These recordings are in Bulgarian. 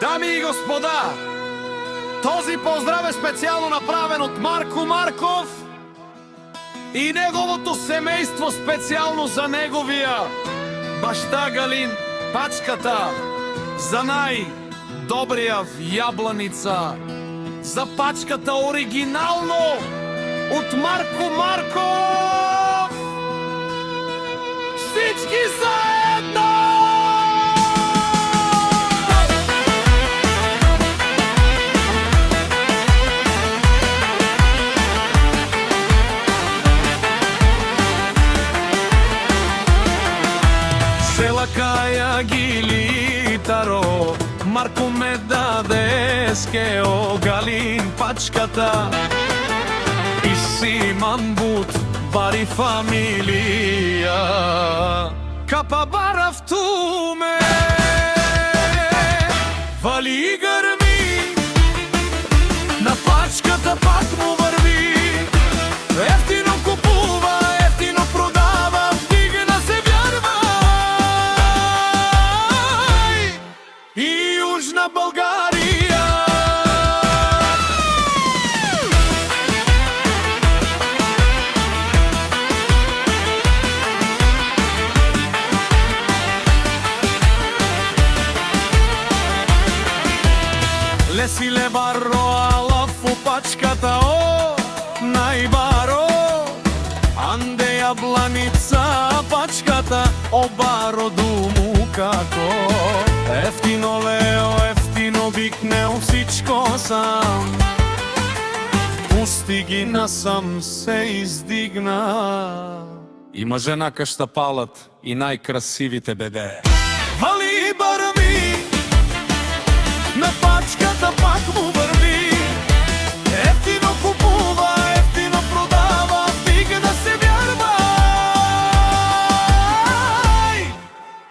Дами и господа, този поздрав е специјално направен од Марко Марков и неговото семејство, специјално за неговија башта Галин Пачката, за најдобрија јабланица, за пачката оригинално од Марко Марков. Всички заедно! Каја гилитаро, Марко ме даде скео Галин Пачката и Симан Бут бари фамилија капа барав туме вали и грми на пачката пак му върви, ефтино купува, ефтино продава, вдигна се вярва и Южна Българија. Лесиле баро алафу пачката, о, најбаро, анде јабланица пачката, о баро думу како, ефтино лео, ефтино бикнео, всичко сам, пусти ги насам се издигна. Има жена кашта палат и најкрасивите беде. Вали барми, на пачката пак му върви, ефтино купува, ефтино продава, вдигна се вярва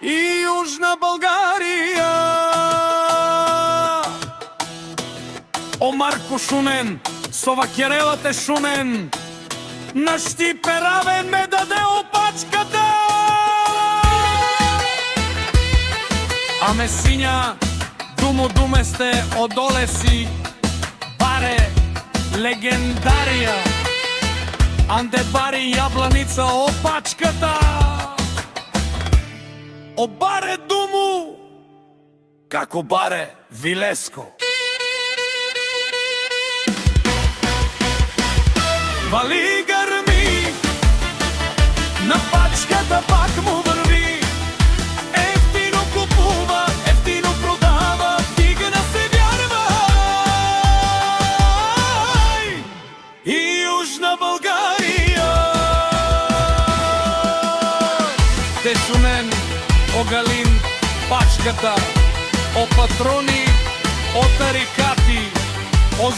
и Южна Българија. О Марко шумен, со вакерелата шумен, на Штиперавен ме даде опачката, а месиња думе сте одоле си, баре легендарија, анде бари јабланица опачката, о баре думу, како баре Вилеско. Вали грми, на пачката пак му върви, ефтино купува, ефтино продава, вдигна се вярва и Южна Българија. Те шумен, о Галин Пачката, о патрони, о тарикати, о